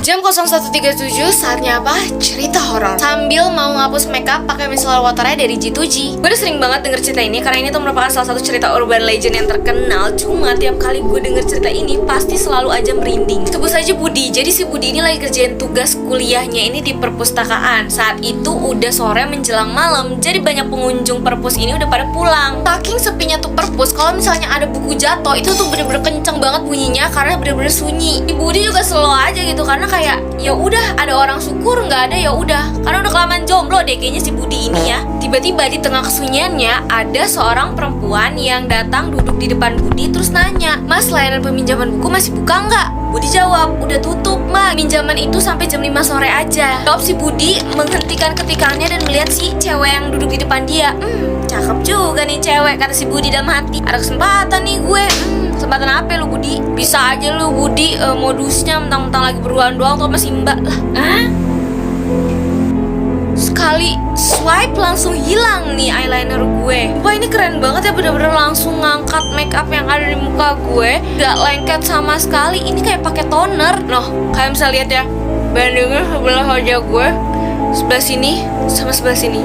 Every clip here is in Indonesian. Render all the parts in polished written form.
Jam 01.37, saatnya apa? Cerita horor. Sambil mau ngapus makeup pakai micellar waternya dari G2G. Gue udah sering banget denger cerita ini karena ini tuh merupakan salah satu cerita urban legend yang terkenal. Cuma tiap kali gue denger cerita ini pasti selalu aja merinding. Sebut saja Budi. Jadi si Budi ini lagi kerjain tugas kuliahnya ini di perpustakaan. Saat itu udah sore menjelang malam. Jadi banyak pengunjung perpus ini udah pada pulang. Saking sepinya tuh perpus, kalau misalnya ada buku jatuh itu tuh bener-bener kenceng banget bunyinya karena bener-bener sunyi. Si Budi juga slow aja gitu karena kayak ya udah ada orang syukur, nggak ada ya udah karena udah kelamaan jomblo deh kayaknya si Budi ini ya. Tiba-tiba di tengah kesunyiannya ada seorang perempuan yang datang duduk di depan Budi terus nanya, "Mas, layanan peminjaman buku masih buka nggak?" Budi jawab, "Udah tutup, Mbak. Pinjaman itu sampai jam 5 sore aja." Jawab si Budi menghentikan ketikannya dan melihat si cewek yang duduk di depan dia. Cakep juga nih cewek, kata si Budi dalam hati. Ada kesempatan nih gue. Kesempatan apa lu Budi? Bisa aja lu Budi modusnya mentang-mentang lagi berduaan doang tuh sama si Mbak lah. Sekali swipe langsung hilang nih eyeliner gue. Wah ini keren banget ya, bener-bener langsung ngangkat makeup yang ada di muka gue. Gak lengket sama sekali. Ini kayak pakai toner. Noh, kalian bisa lihat ya. Bandingnya sebelah wajah gue, sebelah sini sama sebelah sini.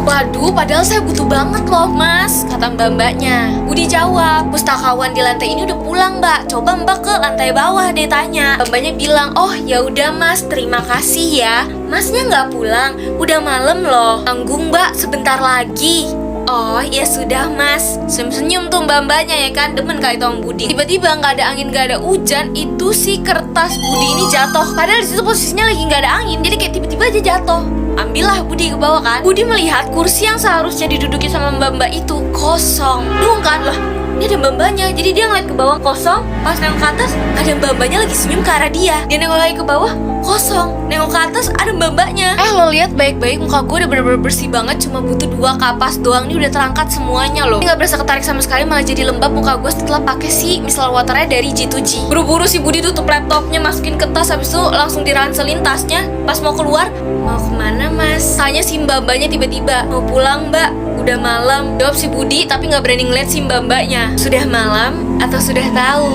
Waduh, padahal saya butuh banget loh mas, kata mbak-mbaknya. Budi jawab, "Pustakawan di lantai ini udah pulang mbak, coba mbak ke lantai bawah deh tanya." Mbaknya bilang, "Oh ya udah mas, terima kasih ya." "Masnya nggak pulang, udah malam loh." "Tanggung mbak, sebentar lagi." "Oh ya sudah mas." Senyum-senyum tuh mbak-mbaknya ya kan, demen kali tuh Budi. Tiba-tiba nggak ada angin nggak ada hujan, itu si kertas Budi ini jatuh. Padahal di situ posisinya lagi nggak ada angin, jadi kayak tiba-tiba aja jatuh. Ambillah Budi ke bawah kan. Budi melihat kursi yang seharusnya diduduki sama mbak-mbak itu kosong. Bingung kan, loh ini ada mbak-mbaknya. Jadi dia ngeliat ke bawah kosong, pas nengok ke atas ada mbak-mbaknya lagi senyum ke arah dia. Dia nengok lagi ke bawah kosong, nengok ke atas ada mbak-mbaknya. Lo lihat baik-baik, muka gue udah bener-bener bersih banget, cuma butuh 2 kapas doang. Ini udah terangkat semuanya loh. Ini gak berasa ketarik sama sekali, malah jadi lembab muka gue setelah pakai si micellar waternya dari G2G. Buru-buru si Budi tutup laptopnya, masukin ke tas, habis itu langsung diranselin tasnya. Pas mau keluar, "Mau kemana mas?" Tanya si mbak-mbaknya tiba-tiba. "Mau pulang mbak, udah malam." Jawab si Budi tapi gak berani ngeliat si mbak-mbaknya. Sudah malam atau sudah tahu?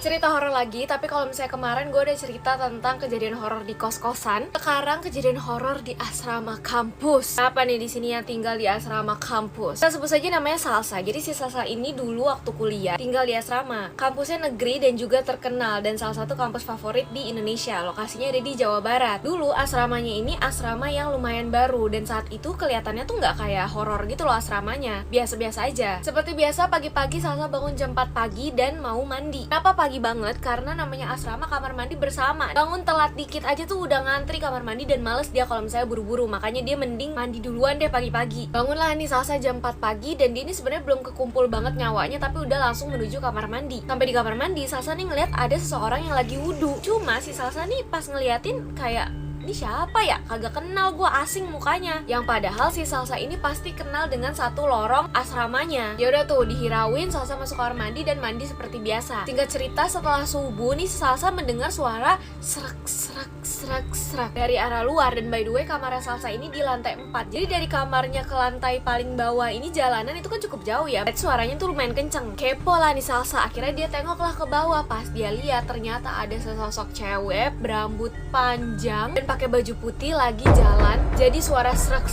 Cerita horor lagi, tapi kalau misalnya kemarin gue udah cerita tentang kejadian horor di kos-kosan. Sekarang kejadian horor di asrama kampus. Apa nih di sini yang tinggal di asrama kampus? Kita sebut saja namanya Salsa. Jadi si Salsa ini dulu waktu kuliah tinggal di asrama. Kampusnya negeri dan juga terkenal dan salah satu kampus favorit di Indonesia. Lokasinya ada di Jawa Barat. Dulu asramanya ini asrama yang lumayan baru dan saat itu kelihatannya tuh nggak kayak horor gitu loh asramanya. Biasa-biasa aja. Seperti biasa pagi-pagi Salsa bangun jam 4 pagi dan mau mandi. Kenapa pagi banget? Karena namanya asrama kamar mandi bersama. Bangun telat dikit aja tuh udah ngantri kamar mandi dan males dia kalau misalnya buru-buru. Makanya dia mending mandi duluan deh pagi-pagi. Bangunlah nih Salsa jam 4 pagi dan dia ini sebenarnya belum kekumpul banget nyawanya tapi udah langsung menuju kamar mandi. Sampai di kamar mandi Salsa nih ngeliat ada seseorang yang lagi wudhu. Cuma si Salsa nih pas ngeliatin kayak, ini siapa ya? Kagak kenal, gue asing mukanya. Yang padahal si Salsa ini pasti kenal dengan satu lorong asramanya. Ya udah tuh dihirauin, Salsa masuk kamar mandi dan mandi seperti biasa. Singkat cerita setelah subuh nih Salsa mendengar suara serak dari arah luar. Dan by the way kamar Salsa ini di lantai 4. Jadi dari kamarnya ke lantai paling bawah ini jalanan itu kan cukup jauh ya. Berarti suaranya tuh lumayan kenceng. Kepo lah nih Salsa. Akhirnya dia tengoklah ke bawah. Pas dia lihat ternyata ada sesosok cewek berambut panjang dan pakai baju putih lagi jalan. Jadi suara serak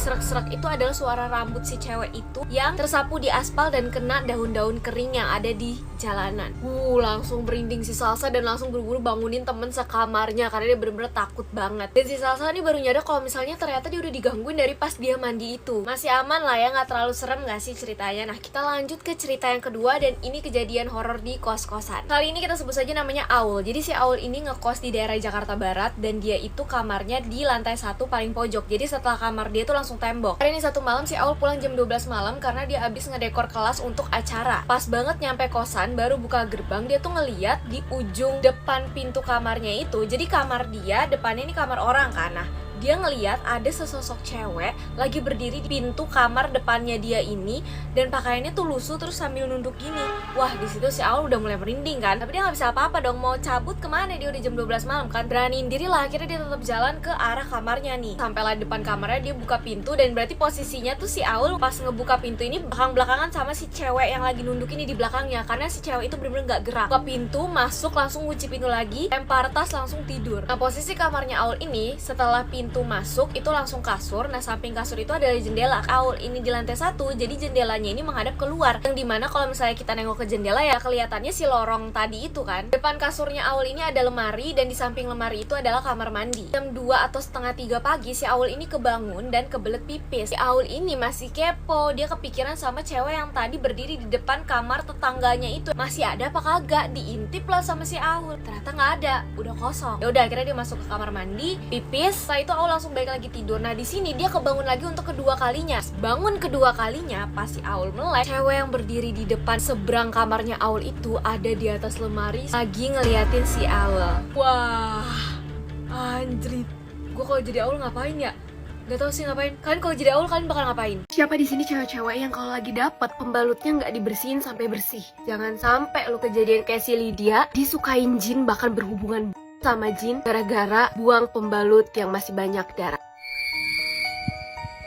itu adalah suara rambut si cewek itu yang tersapu di aspal dan kena daun-daun kering yang ada di jalanan. Langsung berinding si Salsa dan langsung buru-buru bangunin temen sekamarnya karena dia bener-bener takut banget. Dan si Salsa ini baru nyadar kalau misalnya ternyata dia udah digangguin dari pas dia mandi itu. Masih aman lah ya, nggak terlalu serem nggak sih ceritanya? Nah kita lanjut ke cerita yang kedua dan ini kejadian horor di kos-kosan. Kali ini kita sebut saja namanya Aul. Jadi si Aul ini ngekos di daerah Jakarta Barat dan dia itu kamarnya di lantai 1 paling pojok. Jadi setelah kamar dia tuh langsung tembok. Hari ini satu malam si Aul pulang jam 12 malam karena dia abis ngedekor kelas untuk acara. Pas banget nyampe kosan baru buka gerbang, dia tuh ngeliat di ujung depan pintu kamarnya itu. Jadi kamar dia depannya ini kamar orang kan. Nah dia ngeliat ada sesosok cewek lagi berdiri di pintu kamar depannya dia ini, dan pakaiannya tuh lusuh terus sambil nunduk gini. Wah, di situ si Aul udah mulai merinding kan, tapi dia nggak bisa apa-apa dong, mau cabut kemana, dia udah jam 12 malam kan. Beraniin diri lah, akhirnya dia tetap jalan ke arah kamarnya nih. Sampailah depan kamarnya, dia buka pintu, dan berarti posisinya tuh si Aul pas ngebuka pintu ini belakang-belakangan sama si cewek yang lagi nunduk ini di belakangnya, karena si cewek itu bener-bener nggak gerak. Buka pintu, masuk, langsung ngunci pintu lagi, lempar tas, langsung tidur. Nah, posisi kamarnya Aul ini setelah pintu masuk itu langsung kasur. Nah, samping kasur itu adalah jendela. Aul ini di lantai 1, jadi jendelanya ini menghadap keluar, yang dimana kalau misalnya kita nengok ke jendela ya kelihatannya si lorong tadi itu kan. Depan kasurnya Aul ini ada lemari, dan di samping lemari itu adalah kamar mandi. Jam 2 atau setengah 3 pagi si Aul ini kebangun dan kebelet pipis. Si Aul ini masih kepo, dia kepikiran sama cewek yang tadi berdiri di depan kamar tetangganya itu. Masih ada apa kagak? Diintip lah sama si Aul, ternyata nggak ada, udah kosong. Ya udah, akhirnya dia masuk ke kamar mandi, pipis. Setelah itu Aul langsung balik lagi tidur. Nah, di sini dia kebangun lagi untuk kedua kalinya. Bangun kedua kalinya pas si Aul melek, cewek yang berdiri di depan seberang kamarnya Aul itu ada di atas lemari lagi ngeliatin si Aul. Wah, anjrit. Gue kalau jadi Aul ngapain ya? Gak tau sih ngapain. Kalian kalau jadi Aul kalian bakal ngapain? Siapa di sini cewek-cewek yang kalau lagi dapet pembalutnya nggak dibersihin sampai bersih? Jangan sampai lu kejadian kayak si Lydia, disukain jin bahkan berhubungan sama jin gara-gara buang pembalut yang masih banyak darah.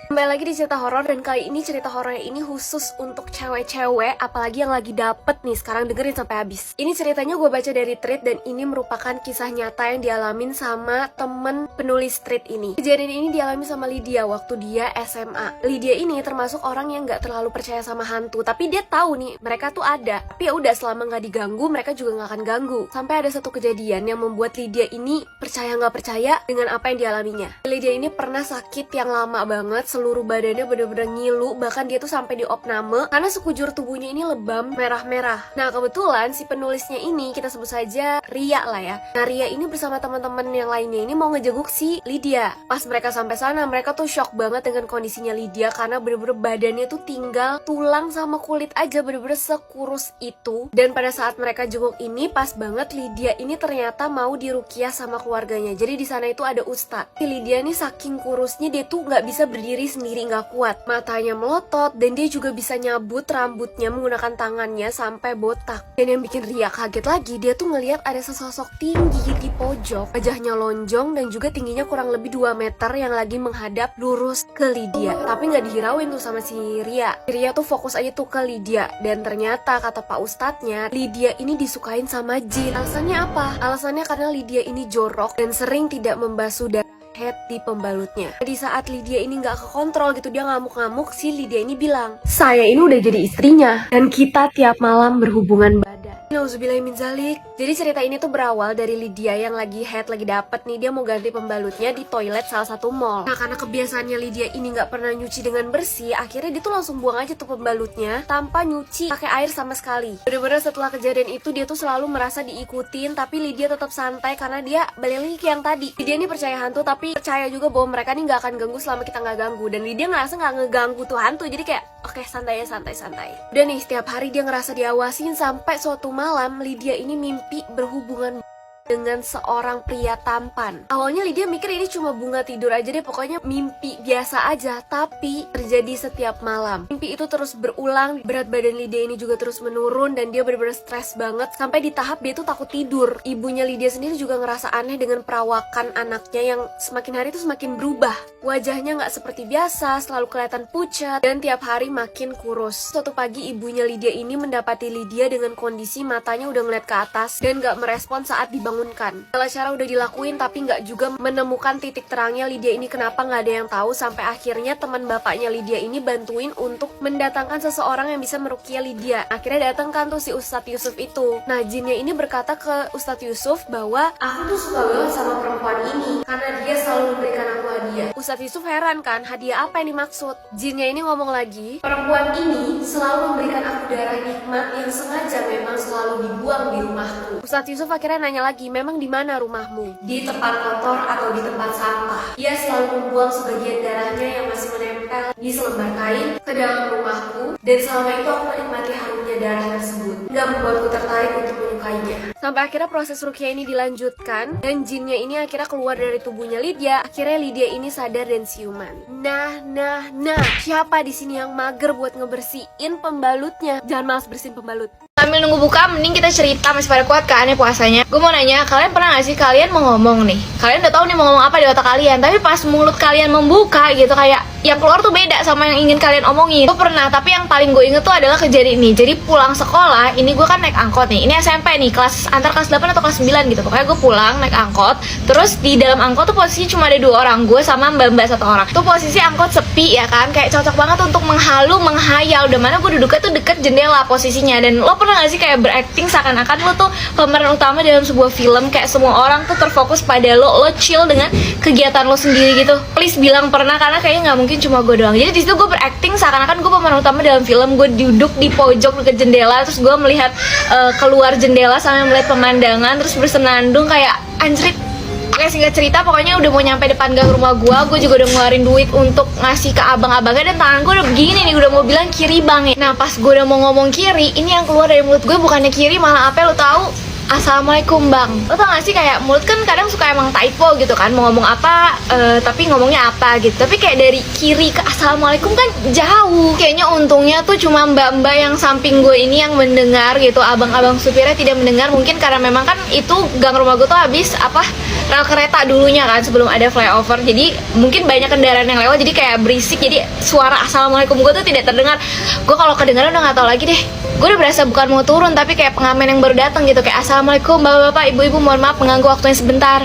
Kembali lagi di cerita horor, dan kali ini cerita horornya ini khusus untuk cewek-cewek, apalagi yang lagi dapet nih. Sekarang dengerin sampai habis. Ini ceritanya gue baca dari thread, dan ini merupakan kisah nyata yang dialamin sama temen penulis thread ini. Kejadian ini dialami sama Lydia waktu dia SMA. Lydia ini termasuk orang yang gak terlalu percaya sama hantu, tapi dia tahu nih mereka tuh ada. Tapi ya udah, selama gak diganggu mereka juga gak akan ganggu. Sampai ada satu kejadian yang membuat Lydia ini percaya gak percaya dengan apa yang dialaminya. Lydia ini pernah sakit yang lama banget, seluruh badannya bener-bener ngilu, bahkan dia tuh sampai diopname karena sekujur tubuhnya ini lebam merah-merah. Nah, kebetulan si penulisnya ini kita sebut saja Ria lah ya. Nah, Ria ini bersama teman-teman yang lainnya ini mau ngejenguk si Lydia. Pas mereka sampai sana, mereka tuh shock banget dengan kondisinya Lydia karena bener-bener badannya tuh tinggal tulang sama kulit aja, bener-bener sekurus itu. Dan pada saat mereka jenguk ini, pas banget Lydia ini ternyata mau diruqyah sama keluarganya. Jadi di sana itu ada ustadz. Si Lydia nih saking kurusnya dia tuh nggak bisa berdiri sendiri, nggak kuat, matanya melotot, dan dia juga bisa nyabut rambutnya menggunakan tangannya sampai botak. Dan yang bikin Ria kaget lagi, dia tuh ngelihat ada sesosok tinggi di pojok, wajahnya lonjong dan juga tingginya kurang lebih 2 meter yang lagi menghadap lurus ke Lydia. Tapi nggak dihirauin tuh sama si Ria. Ria tuh fokus aja tuh ke Lydia, dan ternyata kata Pak Ustadznya, Lydia ini disukain sama jin. Alasannya apa? Alasannya karena Lydia ini jorok dan sering tidak membasuh darah head di pembalutnya. Di saat Lydia ini nggak kekontrol gitu, dia ngamuk-ngamuk, si Lydia ini bilang, saya ini udah jadi istrinya dan kita tiap malam berhubungan badan. Nauzubillahiminzalik. Jadi cerita ini tuh berawal dari Lydia yang lagi head, lagi dapet nih, dia mau ganti pembalutnya di toilet salah satu mall. Nah, karena kebiasaannya Lydia ini nggak pernah nyuci dengan bersih, akhirnya dia tuh langsung buang aja tuh pembalutnya tanpa nyuci pakai air sama sekali. Bener-bener setelah kejadian itu dia tuh selalu merasa diikutin, tapi Lydia tetap santai karena dia balik lagi ke yang tadi. Lydia ini percaya hantu, tapi percaya juga bahwa mereka nih nggak akan ganggu selama kita nggak ganggu. Dan Lydia ngerasa nggak ngeganggu tuh hantu, jadi kayak oke, santai ya, santai. Udah nih, setiap hari dia ngerasa diawasin, sampai suatu malam Lydia ini mimpi berhubungan dengan seorang pria tampan. Awalnya Lydia mikir ini cuma bunga tidur aja deh, pokoknya mimpi biasa aja. Tapi terjadi setiap malam. Mimpi itu terus berulang, berat badan Lydia ini juga terus menurun, dan dia benar-benar stres banget sampai di tahap dia tuh takut tidur. Ibunya Lydia sendiri juga ngerasa aneh dengan perawakan anaknya yang semakin hari tuh semakin berubah. Wajahnya nggak seperti biasa, selalu kelihatan pucat, dan tiap hari makin kurus. Suatu pagi ibunya Lydia ini mendapati Lydia dengan kondisi matanya udah ngeliat ke atas dan nggak merespon saat dibangunkan. Segala cara udah dilakuin tapi nggak juga menemukan titik terangnya Lydia ini kenapa, nggak ada yang tahu. Sampai akhirnya teman bapaknya Lydia ini bantuin untuk mendatangkan seseorang yang bisa meruqyah Lydia. Akhirnya datangkan tuh si Ustadz Yusuf itu. Nah, jinnya ini berkata ke Ustadz Yusuf bahwa aku tuh suka banget sama perempuan ini karena dia selalu memberikan aku hadiah. Ustadz Yusuf heran kan, hadiah apa yang dimaksud? Jinnya ini ngomong lagi, perempuan ini selalu memberikan aku darah nikmat yang sengaja memang selalu dibuang di rumahku. Ustadz Yusuf akhirnya nanya lagi, memang di mana rumahmu? Di tempat kotor atau di tempat sampah? Ia selalu membuang sebagian darahnya yang masih menempel di selembar kain ke dalam rumahku, dan selama itu aku menikmati harumnya darah tersebut. Nggak membuatku tertarik untuk menyukainya. Sampai akhirnya proses ruqyah ini dilanjutkan dan jinnya ini akhirnya keluar dari tubuhnya Lydia. Akhirnya Lydia ini sadar dan siuman. Nah, siapa di sini yang mager buat ngebersihin pembalutnya? Jangan malas bersihin pembalut. Sambil nunggu buka, mending kita cerita. Masih pada kuat kan ya puasanya? Gue mau nanya, kalian pernah gak sih kalian mau ngomong nih? Kalian udah tahu nih mau ngomong apa di otak kalian, tapi pas mulut kalian membuka gitu, kayak yang keluar tuh beda sama yang ingin kalian omongin. Gue pernah, tapi yang paling gue inget tuh adalah kejadian ini. Jadi pulang sekolah, ini gue kan naik angkot nih. Ini SMP nih, antara kelas 8 atau kelas 9 gitu. Pokoknya gue pulang naik angkot. Terus di dalam angkot tuh posisinya cuma ada 2 orang, gue sama mbak-mbak 1 orang. Tuh posisi angkot sepi ya kan, kayak cocok banget untuk menghayal. Udah mana gue duduknya tuh deket jendela posisinya. Dan lo pernah gak sih kayak berakting seakan-akan lo tuh pemeran utama dalam sebuah film, kayak semua orang tuh terfokus pada lo chill dengan kegiatan lo sendiri gitu. Please bilang pernah, karena kayaknya nggak mungkin cuma gue doang. Jadi di situ gue berakting seakan-akan gue pemeran utama dalam film. Gue duduk di pojok dekat jendela, terus gue melihat keluar jendela sambil melihat pemandangan, terus bersenandung kayak anjrit. Oke, singkat cerita, pokoknya udah mau nyampe depan gang rumah gue juga udah ngeluarin duit untuk ngasih ke abang-abangnya, dan tangan gue udah begini nih, udah mau bilang kiri bang ya. Nah pas gue udah mau ngomong kiri, ini yang keluar dari mulut gue bukannya kiri, malah apa lo tahu? Assalamualaikum bang. Lo tau gak sih kayak mulut kan kadang suka emang typo gitu kan, mau ngomong apa tapi ngomongnya apa gitu. Tapi kayak dari kiri ke assalamualaikum kan jauh. Kayaknya untungnya tuh cuma mbak-mbak yang samping gue ini yang mendengar gitu. Abang-abang supirnya tidak mendengar, mungkin karena memang kan itu gang rumah gue tuh habis rel kereta dulunya kan sebelum ada flyover. Jadi mungkin banyak kendaraan yang lewat, jadi kayak berisik, jadi suara assalamualaikum gue tuh tidak terdengar. Gue kalau kedengaran udah gak tau lagi deh. Gue udah berasa bukan mau turun, tapi kayak pengamen yang baru datang gitu, kayak assalamualaikum bapak-bapak, ibu-ibu, mohon maaf mengganggu waktunya sebentar.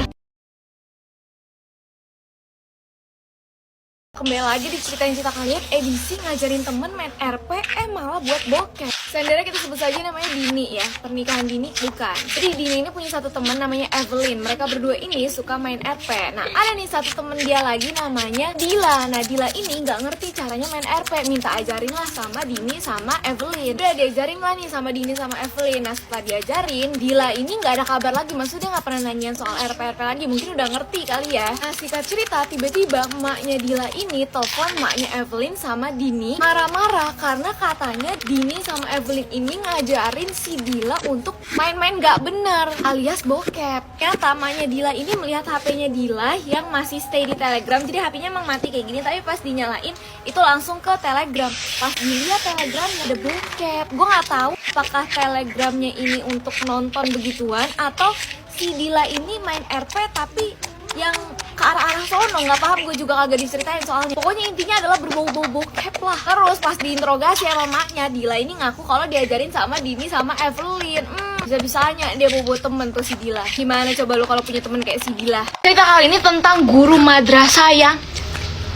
Kembali lagi di cerita kalian, edisi ngajarin temen main RP, malah buat bokep. Seandainya kita sebut saja namanya Dini ya, pernikahan Dini bukan. Jadi Dini ini punya satu temen namanya Evelyn. Mereka berdua ini suka main RP. Nah ada nih satu temen dia lagi namanya Dila. Nah Dila ini nggak ngerti caranya main RP, minta ajarin lah sama Dini sama Evelyn. Udah diajarin lah nih sama Dini sama Evelyn. Nah setelah diajarin, Dila ini nggak ada kabar lagi, maksudnya nggak pernah nanyain soal RP lagi, mungkin udah ngerti kali ya. Nah singkat cerita, tiba-tiba emaknya Dila ini telepon maknya Evelyn sama Dini marah-marah karena katanya Dini sama Evelyn ini ngajarin si Dila untuk main-main gak bener alias bokep. Ternyata maknya Dila ini melihat HP-nya Dila yang masih stay di Telegram. Jadi HP-nya emang mati kayak gini, tapi pas dinyalain itu langsung ke Telegram. Pas dilihat Telegramnya ada bokep. Gue gak tahu apakah Telegramnya ini untuk nonton begituan atau si Dila ini main RP tapi yang ke arah-arah sono, nggak paham, gue juga kagak diceritain soalnya. Pokoknya intinya adalah berbau-bau bokep lah. Terus pas diinterogasi sama maknya, Dila ini ngaku kalau diajarin sama Dini sama Evelyn. Bisa-bisanya dia mau buat temen tuh si Dila. Gimana coba lu kalau punya temen kayak si Dila? Cerita kali ini tentang guru madrasah yang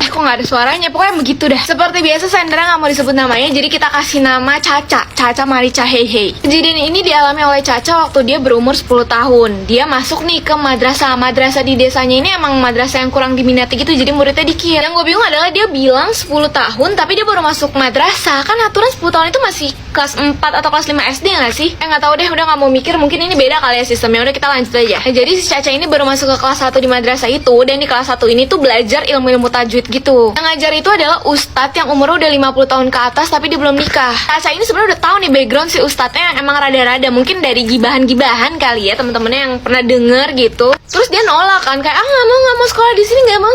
kok nggak ada suaranya, pokoknya begitu dah. Seperti biasa Sandra nggak mau disebut namanya, jadi kita kasih nama Caca Marica Heihei. Kejadian ini dialami oleh Caca waktu dia berumur 10 tahun. Dia masuk nih ke madrasah di desanya ini emang madrasah yang kurang diminati gitu, jadi muridnya dikit. Yang gue bingung adalah dia bilang 10 tahun tapi dia baru masuk madrasah. Kan aturan 10 tahun itu masih kelas 4 atau kelas 5 SD nggak sih? Nggak tahu deh, udah nggak mau mikir, mungkin ini beda kali ya sistemnya. Udah kita lanjut aja. Nah, jadi si Caca ini baru masuk ke kelas 1 di madrasah itu, dan di kelas 1 ini tuh belajar ilmu-ilmu tajwid gitu. Yang ngajar itu adalah ustadz yang umurnya udah 50 tahun ke atas tapi dia belum nikah. Caca ini sebenarnya udah tahu nih background si ustadznya yang emang rada-rada, mungkin dari gibahan-gibahan kali ya teman-temannya yang pernah denger gitu. Terus dia nolak kan, kayak nggak mau sekolah di sini, nggak mau.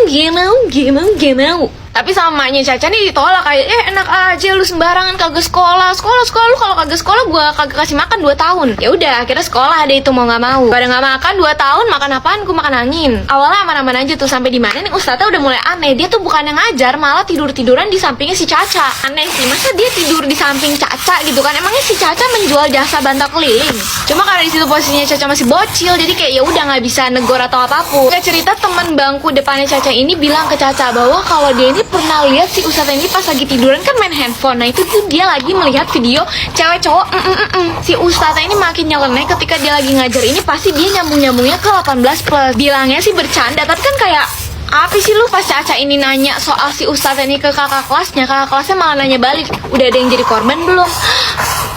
Tapi sama maknya Caca nih ditolak, kayak enak aja lu sembarangan kagak sekolah lu, kalau kagak sekolah gua kagak kasih makan 2 tahun. Ya udah akhirnya sekolah deh itu mau nggak mau. Pada nggak makan 2 tahun, makan apaan? Gua makan angin. Awalnya aman-aman aja tuh, sampai di mana nih ustadznya udah mulai aneh. Dia tuh bukan yang ngajar, malah tiduran di sampingnya si Caca. Aneh sih, masa dia tidur di samping Caca gitu kan? Emangnya si Caca menjual jasa bantal keliling? Cuma karena di situ posisinya Caca masih bocil, jadi kayak ya udah nggak bisa negor atau apapun. Kayak cerita teman bangku depannya Caca ini bilang ke Caca bahwa kalau dia ini pernah lihat si ustadz ini pas lagi tiduran kan main handphone. Nah itu tuh dia lagi melihat video cewek cowok. Si ustadz ini makin nyeleneh ketika dia lagi ngajar ini, pasti dia nyambungnya ke 18+. Bilangnya sih bercanda, tapi kan kayak apa sih lu? Pas Caca ini nanya soal si ustadz ini ke kakak kelasnya malah nanya balik, udah ada yang jadi korban belum?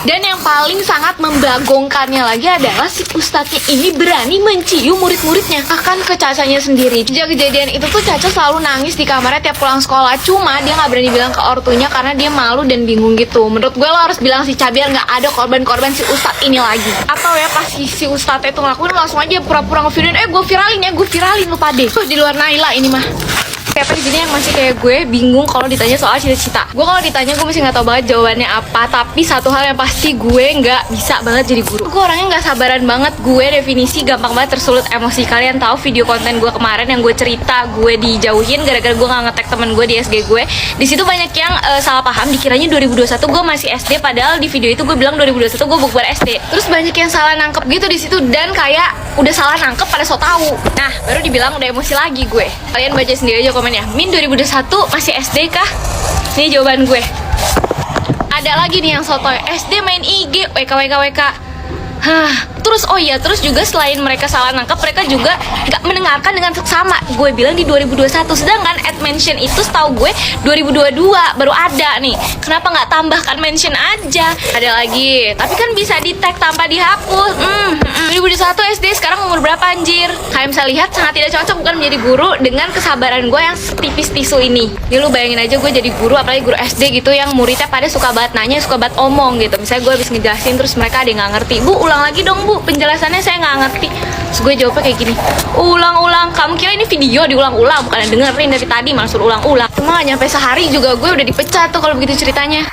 Dan yang paling sangat membagongkannya lagi adalah si ustadznya ini berani mencium murid-muridnya, bahkan ke Cacanya sendiri. Sejak kejadian itu tuh Caca selalu nangis di kamarnya tiap pulang sekolah. Cuma dia nggak berani bilang ke ortunya karena dia malu dan bingung gitu. Menurut gue lo harus bilang sih Ca, biar nggak ada korban-korban si ustadz ini lagi. Atau ya pas si ustadz itu ngelakuin, langsung aja pura-pura ngevideoin, gue viralin lu pade. Tuh di luar Naila ini mah. Siapa di sini yang masih kayak gue bingung kalau ditanya soal cita-cita? Gue kalau ditanya gue masih nggak tahu banget jawabannya apa. Tapi satu hal yang pasti gue nggak bisa banget jadi guru. Gue orangnya nggak sabaran banget. Gue definisi gampang banget tersulut emosi. Kalian tahu video konten gue kemarin yang gue cerita gue dijauhin gara-gara gue nggak nge-tag temen gue di SG gue. Di situ banyak yang salah paham. Dikiranya 2021 gue masih SD. Padahal di video itu gue bilang 2021 gue bukber SD. Terus banyak yang salah nangkep gitu di situ dan kayak udah salah nangkep pada so tahu. Nah baru dibilang udah emosi lagi gue. Kalian baca sendiri aja komennya. Min 2021 masih SD kah? Ini jawaban gue. Ada lagi nih yang sotoy, SD main IG, WK. Terus terus juga selain mereka salah nangkep, mereka juga nggak mendengarkan dengan seksama. Gue bilang di 2021, sedangkan add mention itu setahu gue 2022 baru ada nih. Kenapa nggak tambahkan mention aja? Ada lagi, tapi kan bisa di tag tanpa dihapus. 2021 SD, sekarang umur berapa anjir? Kalian bisa lihat sangat tidak cocok bukan menjadi guru dengan kesabaran gue yang setipis tisu ini. Lu bayangin aja gue jadi guru, apalagi guru SD gitu yang muridnya pada suka banget nanya, suka banget omong gitu. Misalnya gue habis ngejelasin terus mereka ada yang nggak ngerti. Bu, ulang lagi dong bu, penjelasannya saya nggak ngerti. Terus gue jawabnya kayak gini, ulang-ulang. Kamu kira ini video diulang-ulang? Bukan dengerin dari tadi malah suruh ulang-ulang. Cuma nggak nyampe sehari juga gue udah dipecat tuh kalau begitu ceritanya.